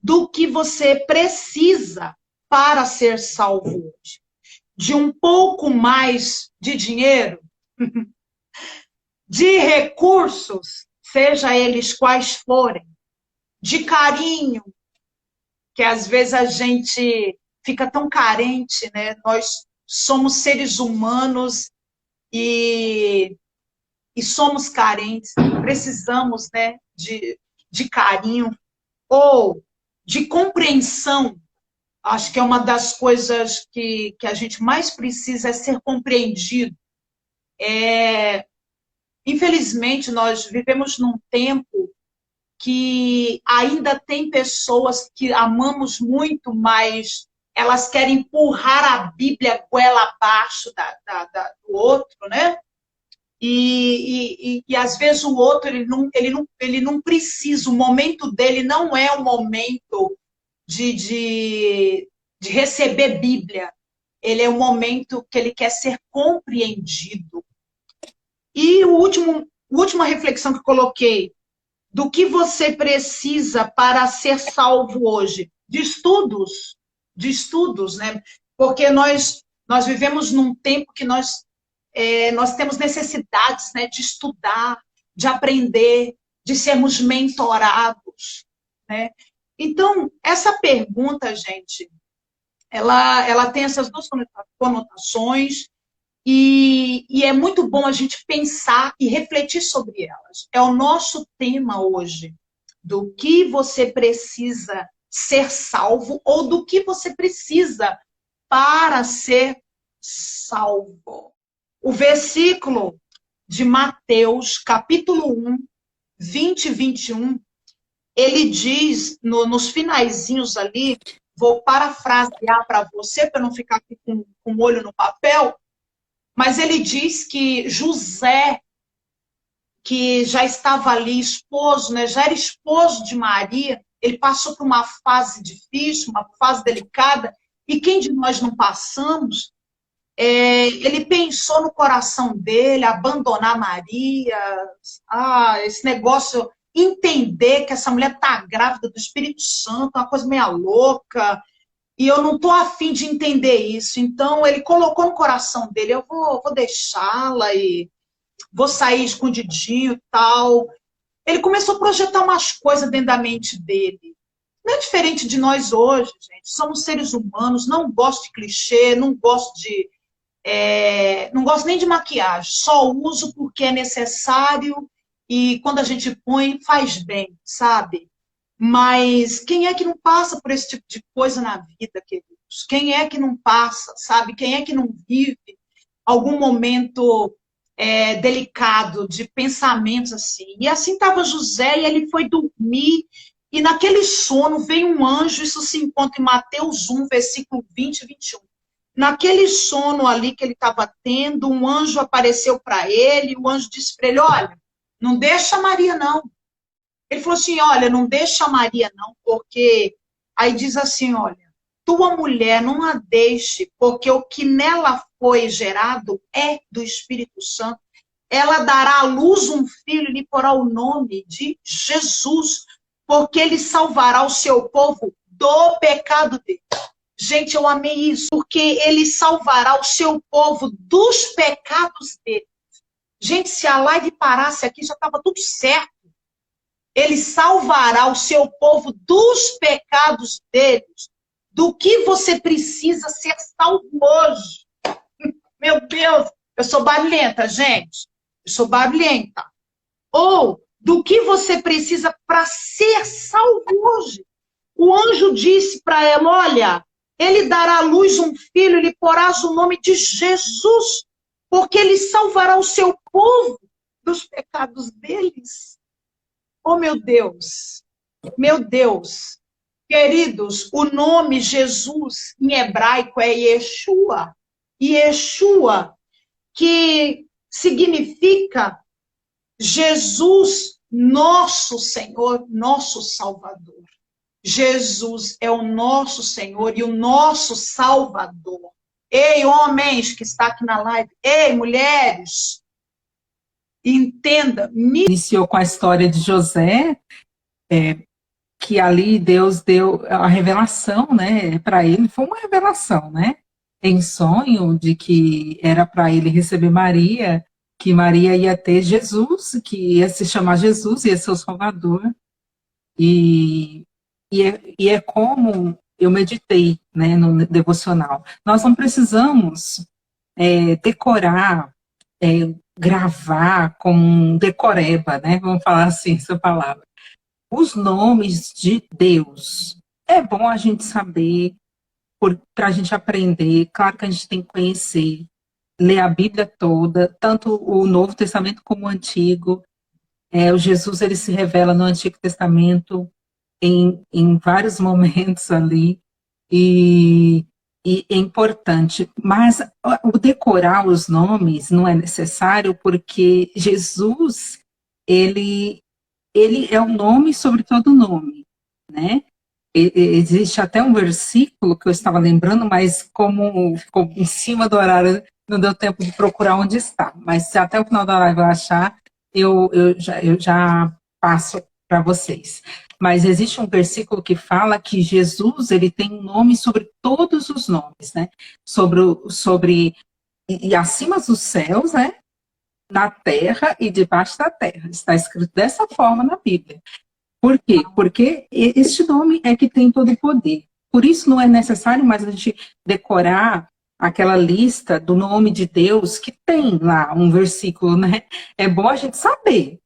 do que você precisa para ser salvo hoje. De um pouco mais de dinheiro, de recursos, seja eles quais forem, de carinho, que às vezes a gente fica tão carente, né? Nós somos seres humanos e, e somos carentes, precisamos, né, de carinho ou de compreensão. Acho que é uma das coisas que a gente mais precisa é ser compreendido. Infelizmente, nós vivemos num tempo que ainda tem pessoas que amamos muito, mas elas querem empurrar a Bíblia goela abaixo do outro, né? E às vezes o outro ele não precisa, o momento dele não é o momento de receber Bíblia. Ele é o momento que ele quer ser compreendido. E a última reflexão que coloquei, do que você precisa para ser salvo hoje? De estudos, né? Porque nós vivemos num tempo que nós temos necessidades, né, de estudar, de aprender, de sermos mentorados, né? Então, essa pergunta, gente, ela tem essas duas conotações e é muito bom a gente pensar e refletir sobre elas. É o nosso tema hoje, do que você precisa ser salvo ou do que você precisa para ser salvo. O versículo de Mateus, capítulo 1, 20 e 21, ele diz, nos finaizinhos ali, vou parafrasear para você, para não ficar aqui com o olho no papel, mas ele diz que José, que já estava ali esposo, né, já era esposo de Maria, ele passou por uma fase difícil, uma fase delicada, e quem de nós não passamos? Ele pensou no coração dele, abandonar Maria, esse negócio, entender que essa mulher está grávida do Espírito Santo, uma coisa meio louca, e eu não estou afim de entender isso. Então, ele colocou no coração dele, eu vou deixá-la e vou sair escondidinho e tal. Ele começou a projetar umas coisas dentro da mente dele. Não é diferente de nós hoje, gente. Somos seres humanos, não gosto de clichê, não gosto nem de maquiagem, só uso porque é necessário e quando a gente põe, faz bem, sabe? Mas quem é que não passa por esse tipo de coisa na vida, queridos? Quem é que não passa, sabe? Quem é que não vive algum momento delicado de pensamentos assim? E assim estava José e ele foi dormir e naquele sono veio um anjo, isso se encontra em Mateus 1, versículo 20 e 21. Naquele sono ali que ele estava tendo, um anjo apareceu para ele, o anjo disse para ele, olha, não deixa Maria não. Ele falou assim, olha, não deixa Maria não, porque... Aí diz assim, olha, tua mulher não a deixe, porque o que nela foi gerado é do Espírito Santo. Ela dará à luz um filho e lhe porá o nome de Jesus, porque ele salvará o seu povo do pecado dele. Gente, eu amei isso, porque ele salvará o seu povo dos pecados dele. Gente, se a live parasse aqui, já estava tudo certo. Ele salvará o seu povo dos pecados deles. Do que você precisa ser salvo hoje? Meu Deus, eu sou barulhenta, gente. Eu sou barulhenta. Ou do que você precisa para ser salvo hoje? O anjo disse para ela, olha, ele dará à luz um filho, lhe porás o nome de Jesus, porque ele salvará o seu povo dos pecados deles. Oh, meu Deus! Meu Deus! Queridos, o nome Jesus em hebraico é Yeshua. Yeshua, que significa Jesus, nosso Senhor, nosso Salvador. Jesus é o nosso Senhor e o nosso Salvador. Ei, homens que está aqui na live, ei, mulheres, entenda. Iniciou com a história de José, que ali Deus deu a revelação, né, para ele, foi uma revelação, né, em sonho de que era para ele receber Maria, que Maria ia ter Jesus, que ia se chamar Jesus, ia ser o Salvador, e, e é como eu meditei, né, no devocional. Nós não precisamos decorar, gravar com um decoreba, né, vamos falar assim, essa palavra, os nomes de Deus. É bom a gente saber, para a gente aprender. Claro que a gente tem que conhecer, ler a Bíblia toda, tanto o Novo Testamento como o Antigo. O Jesus, ele se revela no Antigo Testamento em vários momentos ali, e, e é importante. Mas o decorar os nomes não é necessário, porque Jesus, ele ele é o nome sobre todo nome, né? Existe até um versículo que eu estava lembrando, mas como ficou em cima do horário, não deu tempo de procurar onde está. Mas se até o final do horário eu achar, eu já passo para vocês. Mas existe um versículo que fala que Jesus, ele tem um nome sobre todos os nomes, né? E acima dos céus, né? Na terra e debaixo da terra. Está escrito dessa forma na Bíblia. Por quê? Porque este nome é que tem todo o poder. Por isso não é necessário mais a gente decorar aquela lista do nome de Deus que tem lá um versículo, né? É bom a gente saber,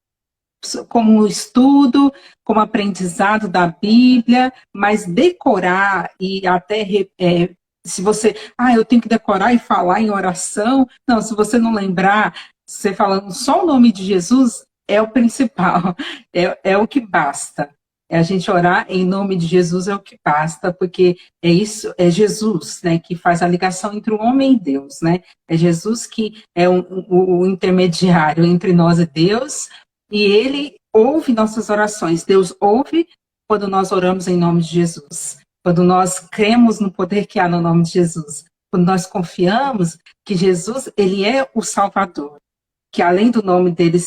como estudo, como aprendizado da Bíblia, mas decorar e até se você, eu tenho que decorar e falar em oração. Não, se você não lembrar, você falando só o nome de Jesus é o principal, é o que basta. É a gente orar em nome de Jesus é o que basta, porque é isso, é Jesus, né, que faz a ligação entre o homem e Deus, né? É Jesus que é o intermediário entre nós e Deus, e ele ouve nossas orações. Deus ouve quando nós oramos em nome de Jesus, quando nós cremos no poder que há no nome de Jesus, quando nós confiamos que Jesus, ele é o Salvador, que além do nome dele,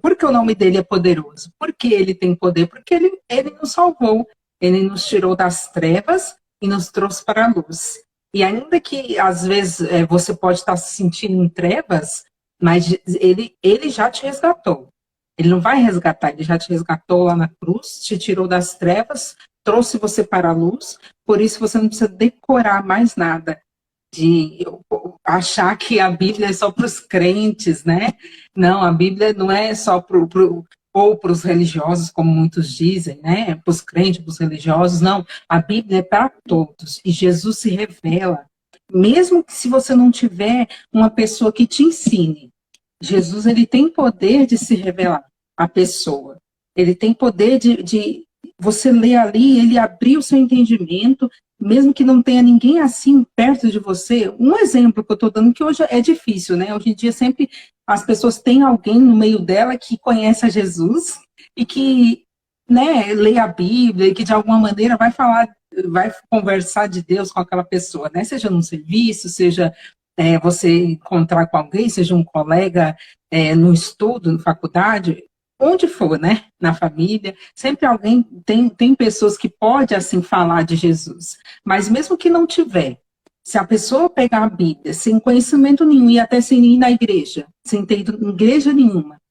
porque o nome dele é poderoso, porque ele tem poder, porque ele nos salvou, ele nos tirou das trevas e nos trouxe para a luz. E ainda que às vezes você pode estar se sentindo em trevas, mas ele já te resgatou. Ele não vai resgatar, ele já te resgatou lá na cruz, te tirou das trevas, trouxe você para a luz, por isso você não precisa decorar mais nada, de achar que a Bíblia é só para os crentes, né? Não, a Bíblia não é só ou para os religiosos, como muitos dizem, né? Para os crentes, para os religiosos, não. A Bíblia é para todos, e Jesus se revela. Mesmo que se você não tiver uma pessoa que te ensine, Jesus, ele tem poder de se revelar à pessoa. Ele tem poder de você ler ali, ele abrir o seu entendimento, mesmo que não tenha ninguém assim perto de você. Um exemplo que eu estou dando, que hoje é difícil, né? Hoje em dia sempre as pessoas têm alguém no meio dela que conhece a Jesus e que, né, lê a Bíblia e que de alguma maneira vai falar, vai conversar de Deus com aquela pessoa, né? Seja num serviço, seja você encontrar com alguém, seja um colega no estudo, na faculdade, onde for, né, na família, sempre alguém, tem pessoas que pode assim falar de Jesus, mas mesmo que não tiver, se a pessoa pegar a Bíblia sem conhecimento nenhum e até sem ir na igreja, sem ter ido em igreja nenhuma,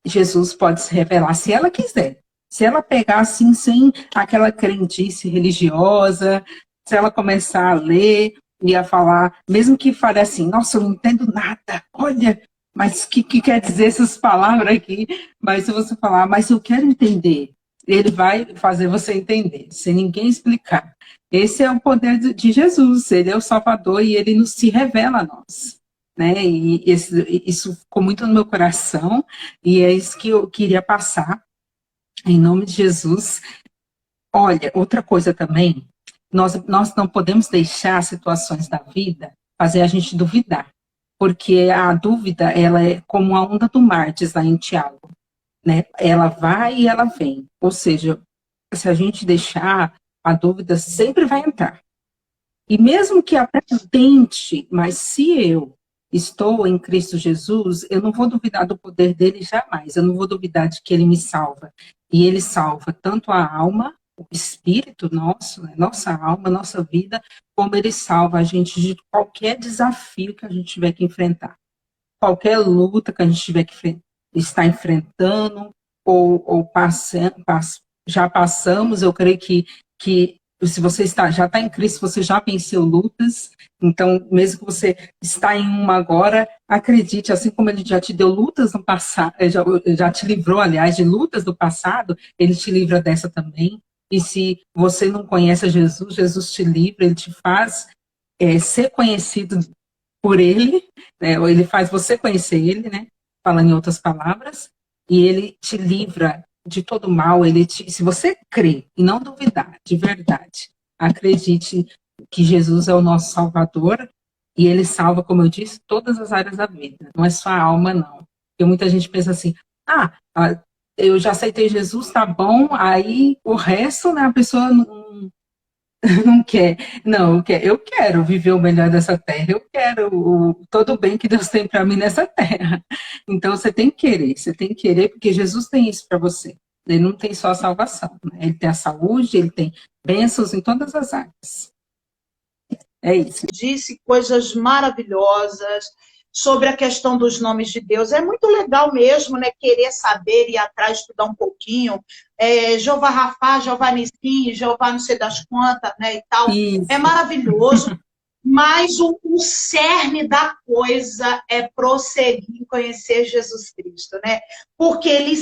Jesus pode se revelar se ela quiser. Se ela pegar assim, sem aquela crendice religiosa, se ela começar a ler e a falar, mesmo que fale assim, nossa, eu não entendo nada, olha, mas o que quer dizer essas palavras aqui? Mas se você falar, mas eu quero entender, ele vai fazer você entender, sem ninguém explicar. Esse é o poder de Jesus, ele é o Salvador e ele nos se revela a nós, né? E isso ficou muito no meu coração e é isso que eu queria passar, em nome de Jesus. Olha, outra coisa também, nós não podemos deixar situações da vida fazer a gente duvidar, porque a dúvida, ela é como a onda do mar, diz lá em Tiago, né? Ela vai e ela vem, ou seja, se a gente deixar, a dúvida sempre vai entrar. E mesmo que até tente, mas se eu estou em Cristo Jesus, eu não vou duvidar do poder dele jamais, eu não vou duvidar de que ele me salva. E ele salva tanto a alma, o espírito nosso, né, nossa alma, nossa vida, como ele salva a gente de qualquer desafio que a gente tiver que enfrentar. Qualquer luta que a gente tiver que estar enfrentando, ou já passamos, eu creio que se você já está em Cristo, você já venceu lutas, então, mesmo que você está em uma agora, acredite, assim como ele já te deu lutas no passado, já te livrou, aliás, de lutas do passado, ele te livra dessa também. E se você não conhece a Jesus, Jesus te livra, ele te faz ser conhecido por ele, né? Ou ele faz você conhecer ele, né? Falando em outras palavras, e ele te livra de todo mal. Se você crer e não duvidar, de verdade, acredite que Jesus é o nosso Salvador e ele salva, como eu disse, todas as áreas da vida. Não é só a alma, não. Porque muita gente pensa assim, eu já aceitei Jesus, tá bom, aí o resto, né, a pessoa não quer. Não, eu quero viver o melhor dessa terra, eu quero todo o bem que Deus tem para mim nessa terra. Então você tem que querer, porque Jesus tem isso para você. Ele não tem só a salvação, né? Ele tem a saúde, ele tem bênçãos em todas as áreas. É isso. Disse coisas maravilhosas sobre a questão dos nomes de Deus. É muito legal mesmo, né? Querer saber, ir atrás, estudar um pouquinho. Jeová Rafá, Jeová Nissim, Jeová não sei das quantas, né? E tal. Isso. É maravilhoso. Mas o cerne da coisa é prosseguir em conhecer Jesus Cristo, né? Porque ele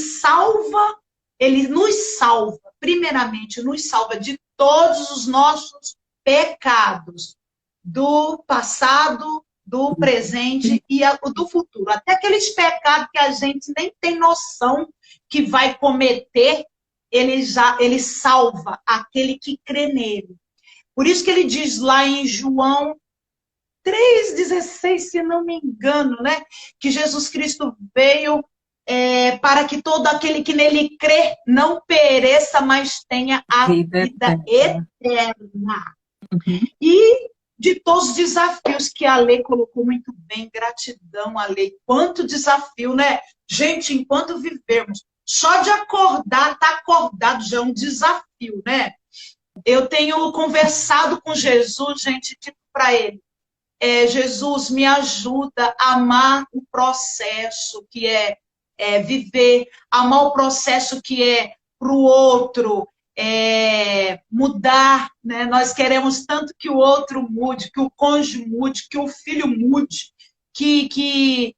nos salva, primeiramente, nos salva de todos os nossos pecados, do passado, do presente e do futuro. Até aqueles pecados que a gente nem tem noção que vai cometer, ele salva aquele que crê nele. Por isso que ele diz lá em João 3,16, se não me engano, né? Que Jesus Cristo veio para que todo aquele que nele crê não pereça, mas tenha a vida eterna. Uhum. E de todos os desafios que a lei colocou muito bem, gratidão à lei. Quanto desafio, né? Gente, enquanto vivermos, só de acordar, tá acordado já é um desafio, né? Eu tenho conversado com Jesus, gente, dito para ele, Jesus, me ajuda a amar o processo que é viver, amar o processo que é para o outro, mudar, né? Nós queremos tanto que o outro mude, que o cônjuge mude, que o filho mude, que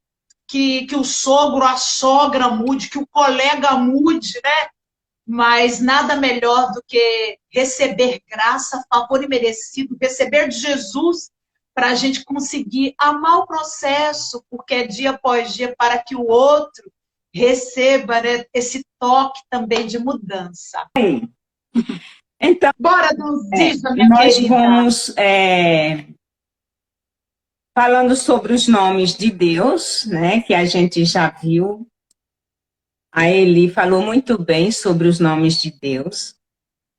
o sogro, a sogra mude, que o colega mude, né? Mas nada melhor do que receber graça, favor imerecido, receber de Jesus para a gente conseguir amar o processo, porque é dia após dia para que o outro receba, né, esse toque também de mudança. Então, bora nos diz, minha nós querida. vamos falando sobre os nomes de Deus, né, que a gente já viu. A Eli falou muito bem sobre os nomes de Deus.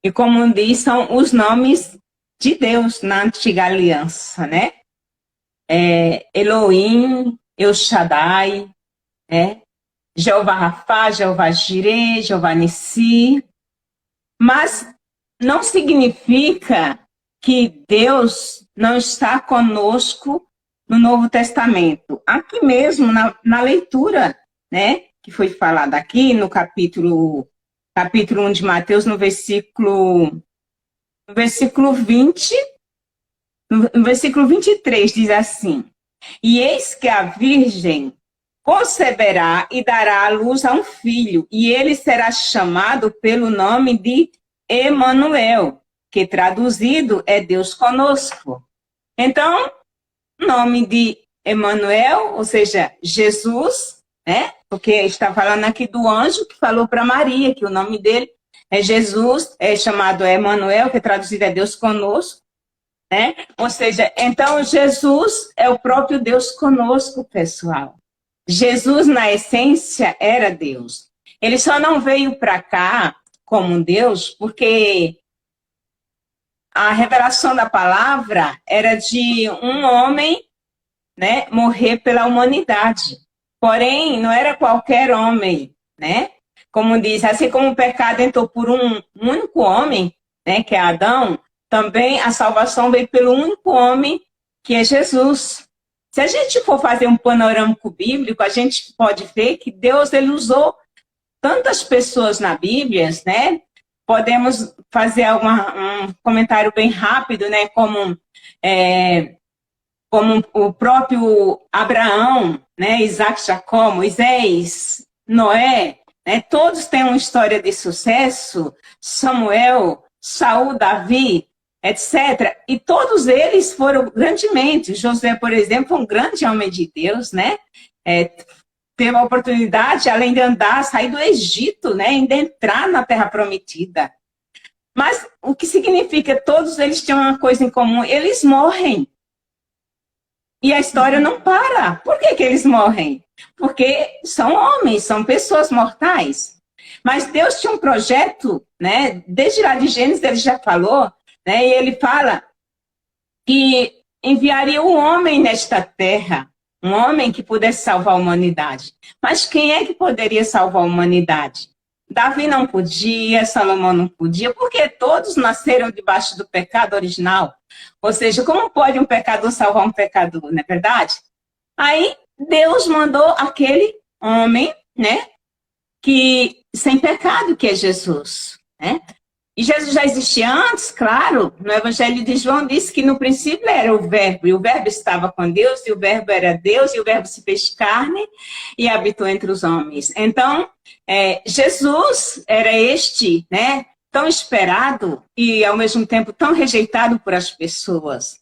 E como diz, são os nomes de Deus na antiga aliança, né? Elohim, El Shaddai, Jeová Rafá, Jeová Jireh, Jeová Nissi. Mas não significa que Deus não está conosco no Novo Testamento. Aqui mesmo, na leitura, né, que foi falada aqui no capítulo 1 de Mateus, no versículo 20, no versículo 23, diz assim: E eis que a Virgem conceberá e dará à luz a um filho, e ele será chamado pelo nome de Emanuel, que traduzido é Deus conosco. Então, o nome de Emanuel, ou seja, Jesus, né? Porque está falando aqui do anjo que falou para Maria que o nome dele é Jesus, é chamado Emanuel, que traduzido é Deus conosco, né? Ou seja, então Jesus é o próprio Deus conosco, pessoal. Jesus, na essência, era Deus. Ele só não veio para cá como Deus porque a revelação da palavra era de um homem, né, morrer pela humanidade. Porém, não era qualquer homem, né? como diz, assim como o pecado entrou por um único homem, né, que é Adão, também a salvação veio pelo único homem, que é Jesus. Se a gente for fazer um panorâmico bíblico, a gente pode ver que Deus ele usou tantas pessoas na Bíblia, né? Podemos fazer um comentário bem rápido, né? Como o próprio Abraão, né? Isaac, Jacó, Moisés, Noé, né? Todos têm uma história de sucesso. Samuel, Saul, Davi, etc. E todos eles foram grandemente. José, por exemplo, foi um grande homem de Deus, né? Teve a oportunidade, além de andar, sair do Egito, né? Ainda entrar na Terra Prometida. Mas o que significa? Todos eles tinham uma coisa em comum, eles morrem. E a história não para. Por que que eles morrem? Porque são homens, são pessoas mortais. Mas Deus tinha um projeto, né? Desde lá de Gênesis ele já falou, né? E ele fala que enviaria um homem nesta terra, um homem que pudesse salvar a humanidade. Mas quem é que poderia salvar a humanidade? Davi não podia, Salomão não podia, porque todos nasceram debaixo do pecado original. Ou seja, como pode um pecador salvar um pecador, não é verdade? Aí Deus mandou aquele homem, né? Que sem pecado, que é Jesus, né? E Jesus já existia antes, claro. No Evangelho de João diz que no princípio era o Verbo, e o Verbo estava com Deus, e o Verbo era Deus, e o Verbo se fez carne e habitou entre os homens. Então, Jesus era este, né, tão esperado e, ao mesmo tempo, tão rejeitado por as pessoas.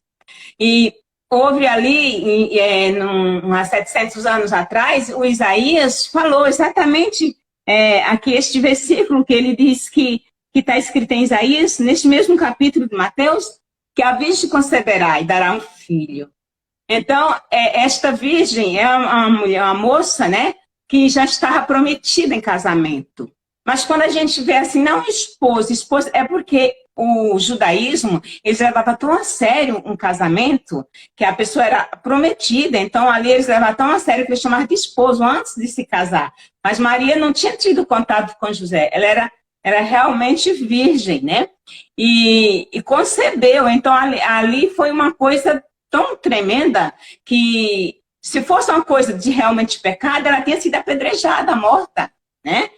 E houve ali, há 700 anos atrás, o Isaías falou exatamente aqui este versículo que ele diz que está escrito em Isaías, neste mesmo capítulo de Mateus, que a virgem conceberá e dará um filho. Então, esta virgem é uma mulher, uma moça, né, que já estava prometida em casamento. Mas quando a gente vê assim, não esposa, é porque o judaísmo, eles levavam tão a sério um casamento, que a pessoa era prometida, então ali eles levavam tão a sério que eles chamavam de esposo antes de se casar. Mas Maria não tinha tido contato com José, ela era realmente virgem, né? E concebeu. Então, ali foi uma coisa tão tremenda que, se fosse uma coisa de realmente pecado, ela tinha sido apedrejada, morta, né?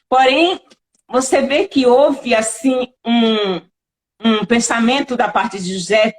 Porém, você vê que houve, assim, um pensamento da parte de José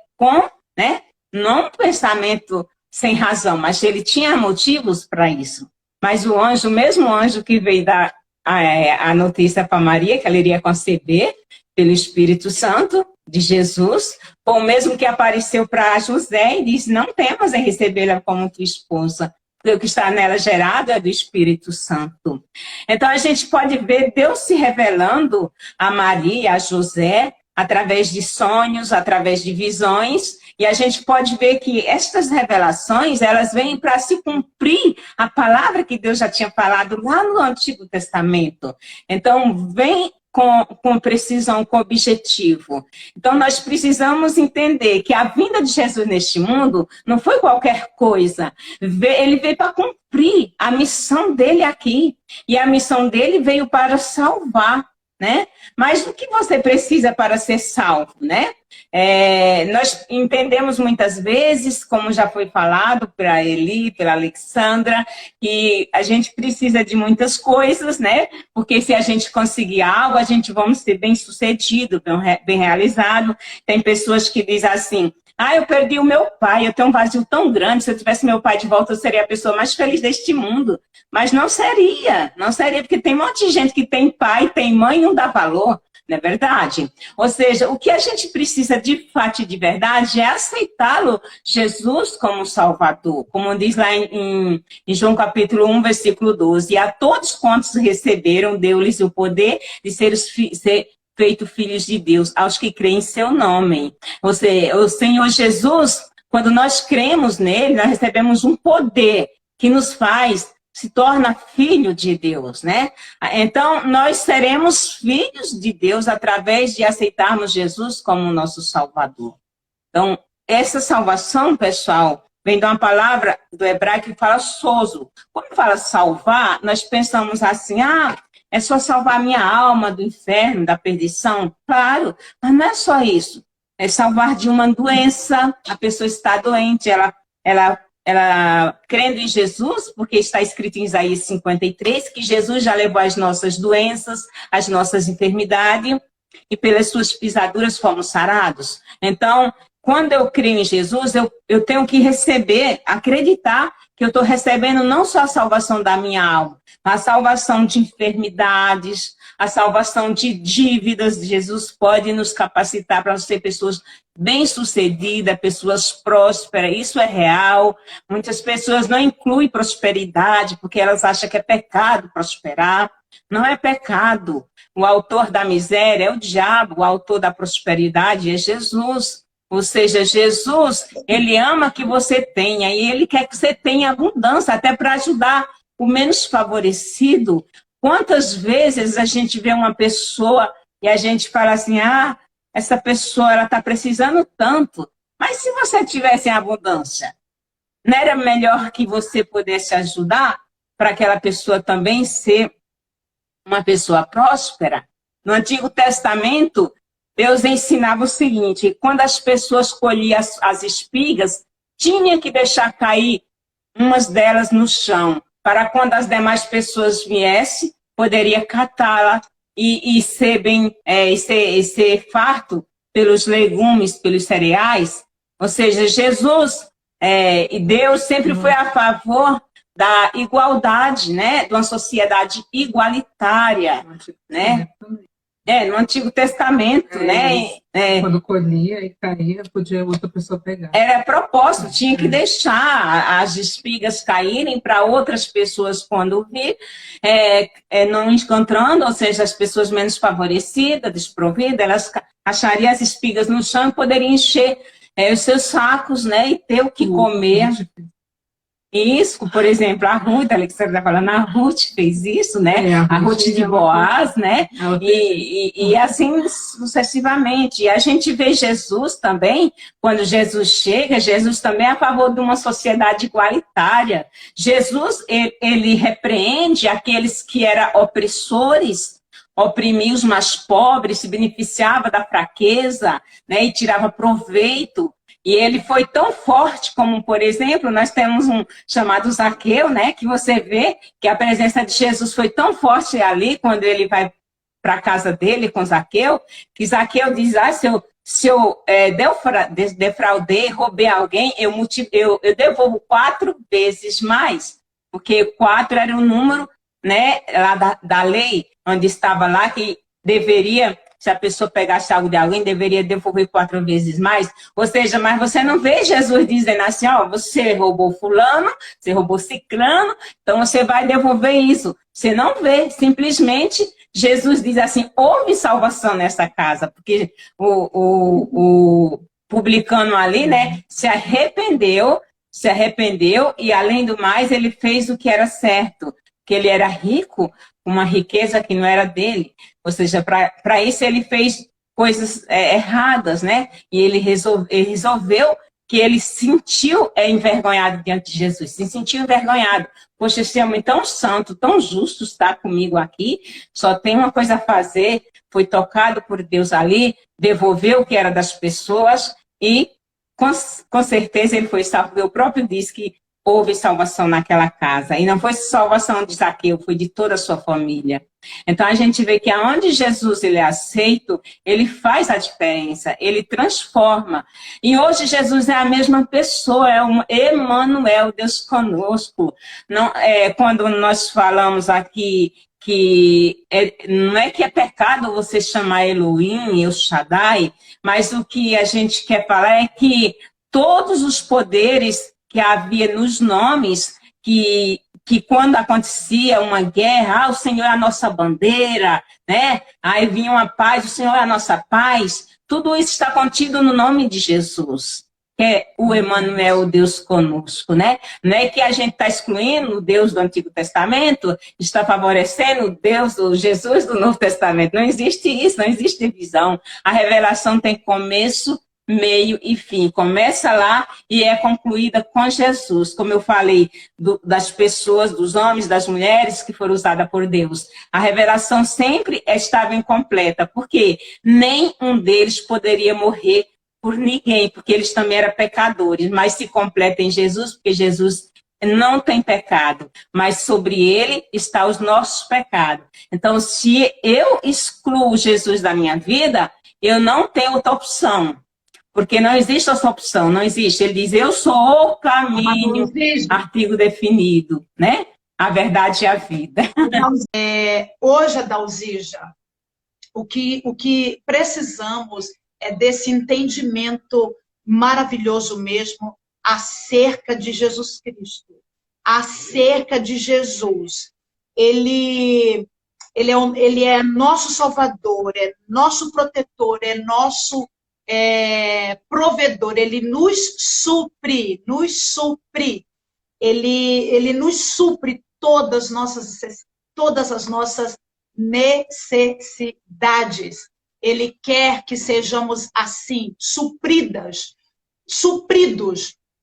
né? Não um pensamento sem razão, mas ele tinha motivos para isso. Mas o mesmo anjo que veio dar a notícia para Maria, que ela iria conceber pelo Espírito Santo de Jesus, foi o mesmo que apareceu para José e disse, não temas em recebê-la como tua esposa, porque o que está nela gerado é do Espírito Santo. Então a gente pode ver Deus se revelando a Maria, a José, através de sonhos, através de visões, e a gente pode ver que estas revelações, elas vêm para se cumprir a palavra que Deus já tinha falado lá no Antigo Testamento. Então, vem com precisão, com objetivo. Então, nós precisamos entender que a vinda de Jesus neste mundo não foi qualquer coisa. Ele veio para cumprir a missão dele aqui. E a missão dele veio para salvar, né? Mas o que você precisa para ser salvo, né? Nós entendemos muitas vezes, como já foi falado pela Eli, pela Alexandra, que a gente precisa de muitas coisas, né? Porque se a gente conseguir algo, a gente vamos ser bem-sucedido, bem realizado. Tem pessoas que dizem assim, eu perdi o meu pai, eu tenho um vazio tão grande, se eu tivesse meu pai de volta, eu seria a pessoa mais feliz deste mundo. Mas não seria, porque tem um monte de gente que tem pai, tem mãe e não dá valor, não é verdade? Ou seja, o que a gente precisa de fato e de verdade é aceitá-lo, Jesus, como Salvador. Como diz lá em João capítulo 1, versículo 12, e a todos quantos receberam, deu-lhes o poder de ser feito filhos de Deus, aos que creem em seu nome. Ou seja, o Senhor Jesus, quando nós cremos nele, nós recebemos um poder que nos faz se torna filho de Deus, né? Então, nós seremos filhos de Deus através de aceitarmos Jesus como nosso Salvador. Então, essa salvação, pessoal, vem de uma palavra do hebraico que fala sozo. Quando fala salvar, nós pensamos assim, é só salvar a minha alma do inferno, da perdição? Claro, mas não é só isso. É salvar de uma doença, a pessoa está doente, ela crendo em Jesus, porque está escrito em Isaías 53, que Jesus já levou as nossas doenças, as nossas enfermidades, e pelas suas pisaduras fomos sarados. Então, quando eu creio em Jesus, eu tenho que receber, acreditar que eu estou recebendo não só a salvação da minha alma, mas a salvação de enfermidades, a salvação de dívidas. Jesus pode nos capacitar para ser pessoas bem-sucedidas, pessoas prósperas. Isso é real. Muitas pessoas não incluem prosperidade porque elas acham que é pecado prosperar. Não é pecado. O autor da miséria é o diabo, o autor da prosperidade é Jesus. Ou seja, Jesus, ele ama que você tenha e ele quer que você tenha abundância, até para ajudar o menos favorecido. Quantas vezes a gente vê uma pessoa e a gente fala assim, ah, essa pessoa ela está precisando tanto, mas se você tivesse em abundância, não era melhor que você pudesse ajudar para aquela pessoa também ser uma pessoa próspera? No Antigo Testamento, Deus ensinava o seguinte, quando as pessoas colhiam as espigas, tinha que deixar cair umas delas no chão, para quando as demais pessoas viessem, poderia catá-la e ser ser farto pelos legumes, pelos cereais. Ou seja, Jesus e Deus sempre foi a favor da igualdade, né? De uma sociedade igualitária, né? No Antigo Testamento, né? Quando colhia e caía, podia outra pessoa pegar. Era propósito, tinha que deixar as espigas caírem para outras pessoas quando vir, não encontrando, ou seja, as pessoas menos favorecidas, desprovidas, elas achariam as espigas no chão e poderiam encher os seus sacos, né? E ter o que comer. Isso, por exemplo, a Ruth, a Alexandra está falando, a Ruth fez isso, né? A Ruth de Boaz, né? E assim sucessivamente. E a gente vê Jesus também, quando Jesus chega, Jesus também é a favor de uma sociedade igualitária. Jesus, ele repreende aqueles que eram opressores, oprimia os mais pobres, se beneficiava da fraqueza, né? E tirava proveito. E ele foi tão forte como, por exemplo, nós temos um chamado Zaqueu, né? Que você vê que a presença de Jesus foi tão forte ali, quando ele vai para a casa dele com Zaqueu, que Zaqueu diz, se eu defraudei, roubei alguém, eu devolvo 4 vezes mais. Porque 4 era o número, né, lá da lei, onde estava lá que deveria... Se a pessoa pegasse algo de alguém, deveria devolver 4 vezes mais. Ou seja, mas você não vê Jesus dizendo assim, ó, você roubou fulano, você roubou ciclano, então você vai devolver isso. Você não vê, simplesmente Jesus diz assim, houve salvação nessa casa, porque o publicano ali, né, se arrependeu e além do mais ele fez o que era certo, que ele era rico, uma riqueza que não era dele. Ou seja, para isso ele fez coisas erradas, né? E ele resolveu que ele se sentiu envergonhado diante de Jesus, se sentiu envergonhado. Poxa, esse homem tão santo, tão justo está comigo aqui, só tem uma coisa a fazer, foi tocado por Deus ali, devolveu o que era das pessoas e com certeza ele foi salvo. O próprio diz que houve salvação naquela casa. E não foi salvação de Zaqueu, foi de toda a sua família. Então a gente vê que aonde Jesus ele é aceito, ele faz a diferença, ele transforma. E hoje Jesus é a mesma pessoa, é um Emmanuel, Deus conosco. Não, quando nós falamos aqui que não é que é pecado você chamar Elohim, El Shaddai, mas o que a gente quer falar é que todos os poderes que havia nos nomes, que quando acontecia uma guerra, o Senhor é a nossa bandeira, né? Aí vinha uma paz, o Senhor é a nossa paz. Tudo isso está contido no nome de Jesus, que é o Emmanuel, o Deus conosco, né? Não é que a gente está excluindo o Deus do Antigo Testamento, está favorecendo o Deus, o Jesus do Novo Testamento. Não existe isso, não existe divisão. A revelação tem começo, meio e fim. Começa lá e é concluída com Jesus. Como eu falei, das pessoas, dos homens, das mulheres que foram usadas por Deus. A revelação sempre estava incompleta, porque nem um deles poderia morrer por ninguém, porque eles também eram pecadores, mas se completa em Jesus, porque Jesus não tem pecado, mas sobre ele está os nossos pecados. Então, se eu excluo Jesus da minha vida, eu não tenho outra opção, porque não existe essa opção, não existe. Ele diz, eu sou o caminho, artigo definido, né? A verdade e a vida. Hoje, Adalzija, o que precisamos é desse entendimento maravilhoso mesmo acerca de Jesus Cristo, acerca de Jesus. Ele é nosso Salvador, é nosso protetor, é nosso provedor, ele nos supre. Ele nos supre todas as nossas necessidades. Ele quer que sejamos assim, supridos,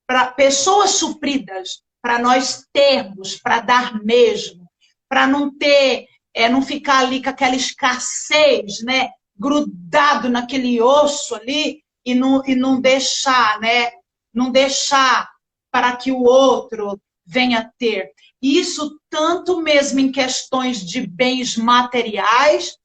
para pessoas supridas, para nós termos, para dar mesmo, para não ter, não ficar ali com aquela escassez, né, grudado naquele osso ali e não deixar, né, não deixar para que o outro venha ter. Isso tanto mesmo em questões de bens materiais,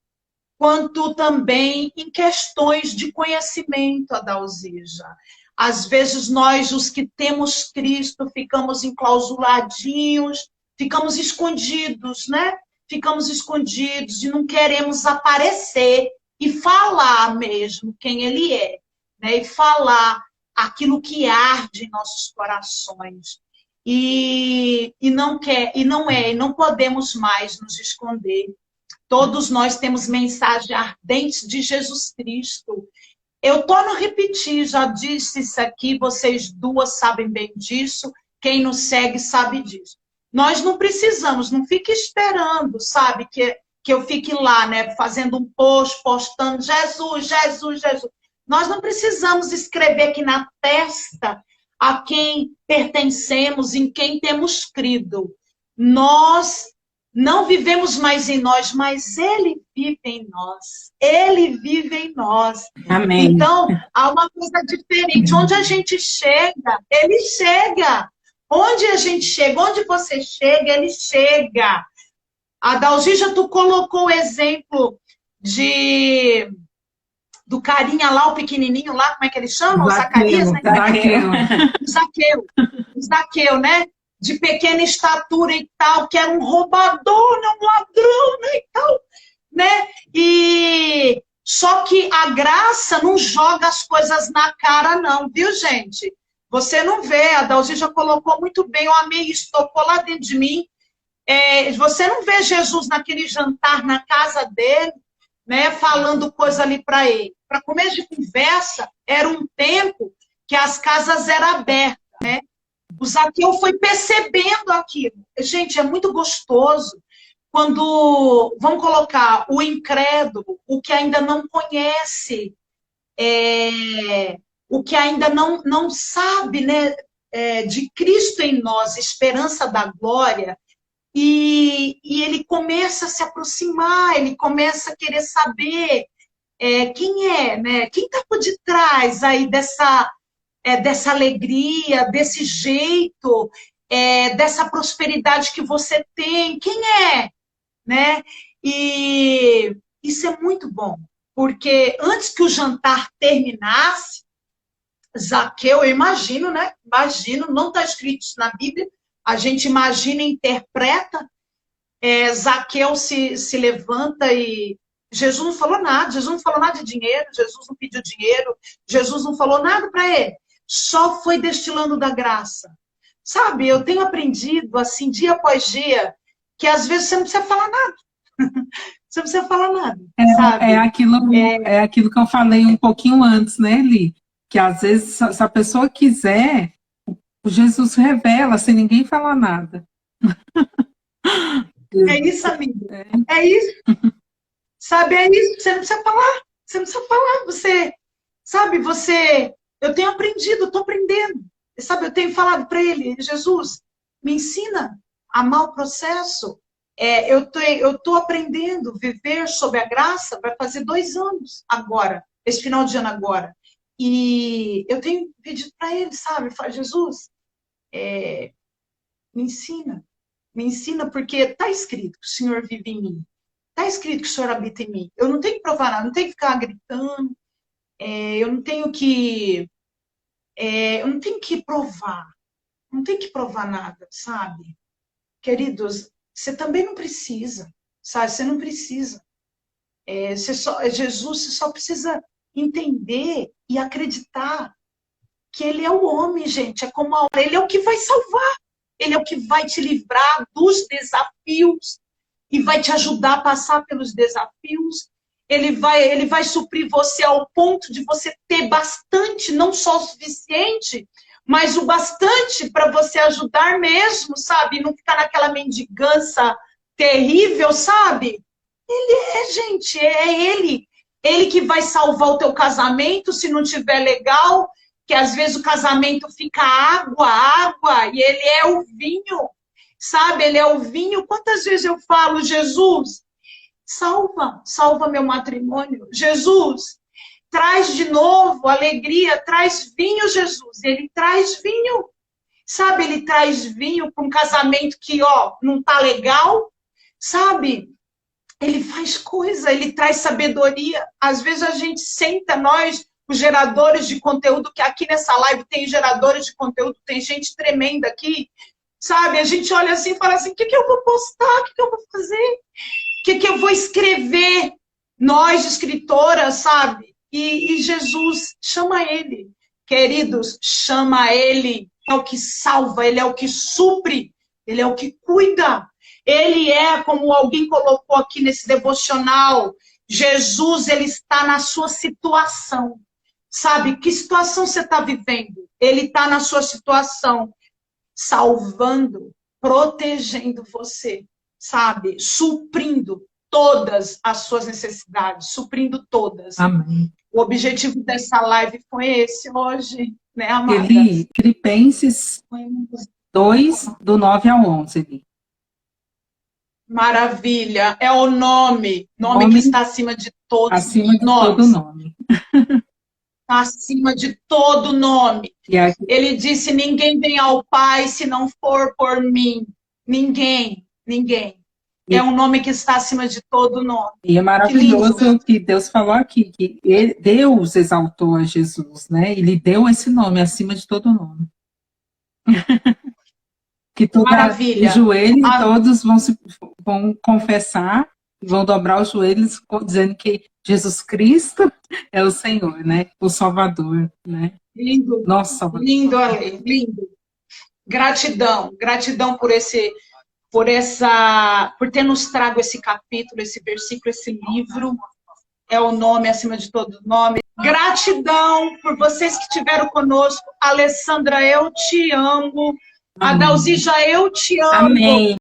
quanto também em questões de conhecimento, Adalzija. Às vezes nós, os que temos Cristo, ficamos enclausuladinhos, ficamos escondidos, né? Ficamos escondidos e não queremos aparecer e falar mesmo quem Ele é, né? E falar aquilo que arde em nossos corações. E não podemos mais nos esconder. Todos nós temos mensagem ardente de Jesus Cristo. Eu torno a repetir, já disse isso aqui, vocês duas sabem bem disso, quem nos segue sabe disso. Nós não precisamos, não fique esperando, sabe, que eu fique lá, né, fazendo um post, postando Jesus, Jesus, Jesus. Nós não precisamos escrever aqui na testa a quem pertencemos, em quem temos crido. Nós não vivemos mais em nós, mas Ele vive em nós. Ele vive em nós. Amém. Então, há uma coisa diferente. Onde a gente chega, Ele chega. Onde a gente chega, onde você chega, Ele chega. A Dalgija, tu colocou o exemplo do carinha lá, o pequenininho lá, como é que ele chama? O Zacarias, né? Zaqueu, né? De pequena estatura e tal, que era um roubador, né? Um ladrão, né? E tal, né? E só que a graça não joga as coisas na cara, não, viu, gente? Você não vê, a Dalzi já colocou muito bem, eu amei isso, tocou lá dentro de mim. Você não vê Jesus naquele jantar na casa dele, né? Falando coisa ali para ele. Para começo de conversa, era um tempo que as casas eram abertas, né? O Zaqueu foi percebendo aquilo. Gente, é muito gostoso quando, vamos colocar, o incrédulo, o que ainda não conhece, o que ainda não sabe, né, de Cristo em nós, esperança da glória, e ele começa a se aproximar, ele começa a querer saber quem é, né? Quem está por detrás aí dessa alegria, desse jeito, dessa prosperidade que você tem, quem é? Né? E isso é muito bom, porque antes que o jantar terminasse, Zaqueu, eu imagino, né? Imagino, não está escrito isso na Bíblia, a gente imagina e interpreta, Zaqueu se levanta e Jesus não falou nada de dinheiro, Jesus não pediu dinheiro, Jesus não falou nada para ele, só foi destilando da graça. Sabe, eu tenho aprendido, assim, dia após dia, que às vezes você não precisa falar nada. Você não precisa falar nada, sabe? É aquilo que eu falei um pouquinho antes, né, Li? Que às vezes, se a pessoa quiser, o Jesus revela sem ninguém falar nada. É isso, amiga. É isso. Sabe, é isso. Você não precisa falar. Você não precisa falar. Sabe, eu tenho aprendido, eu estou aprendendo. Sabe, eu tenho falado para ele, Jesus, me ensina a amar o processo. Eu estou aprendendo a viver sob a graça, vai fazer 2 anos agora, esse final de ano agora. E eu tenho pedido para ele, sabe, fala, Jesus, me ensina, porque está escrito que o Senhor vive em mim, está escrito que o Senhor habita em mim. Eu não tenho que provar nada, não tenho que ficar gritando, eu não tenho que provar, não tenho que provar nada, sabe? Queridos, você também não precisa, sabe? Você não precisa. Jesus, você só precisa entender e acreditar que ele é o homem, gente. É como ele é o que vai salvar. Ele é o que vai te livrar dos desafios e vai te ajudar a passar pelos desafios. Ele vai suprir você ao ponto de você ter bastante, não só o suficiente, mas o bastante para você ajudar mesmo, sabe? E não ficar naquela mendigança terrível, sabe? Gente, é ele. Ele que vai salvar o teu casamento, se não tiver legal, que às vezes o casamento fica água, e ele é o vinho, sabe? Ele é o vinho. Quantas vezes eu falo, Jesus, salva meu matrimônio. Jesus, traz de novo alegria, traz vinho, Jesus. Ele traz vinho, sabe? Ele traz vinho para um casamento que, não tá legal, sabe? Ele faz coisa, ele traz sabedoria. Às vezes a gente senta, nós, os geradores de conteúdo, que aqui nessa live tem geradores de conteúdo, tem gente tremenda aqui, sabe? A gente olha assim e fala assim, o que eu vou postar? O que eu vou fazer? O que eu vou escrever? Nós, escritoras, sabe? E Jesus, chama ele. Queridos, chama ele. É o que salva, ele é o que supre, ele é o que cuida. Ele é, como alguém colocou aqui nesse devocional, Jesus, ele está na sua situação. Sabe, que situação você está vivendo? Ele está na sua situação, salvando, protegendo você, sabe? Suprindo todas as suas necessidades, suprindo todas. Amém. O objetivo dessa live foi esse hoje, né, amadas? Filipenses 2, do 9 ao 11, Eli. Maravilha, é o nome que está acima de todos os acima de nomes. todo nome. Acima de todo nome. Ele disse, ninguém vem ao Pai se não for por mim. Ninguém. É um nome que está acima de todo nome. E é maravilhoso que Deus falou aqui, que Deus exaltou a Jesus, né? Ele deu esse nome acima de todo nome. Que Maravilha. Os joelhos todos vão confessar, vão dobrar os joelhos, dizendo que Jesus Cristo é o Senhor, né? O Salvador, né? Lindo. Nosso Salvador. Lindo, Ale, lindo. Gratidão por ter nos trago esse capítulo, esse versículo, esse livro. É o nome acima de todo nome. Gratidão por vocês que estiveram conosco. Alessandra, eu te amo. Adalzija, eu te amo. Amém.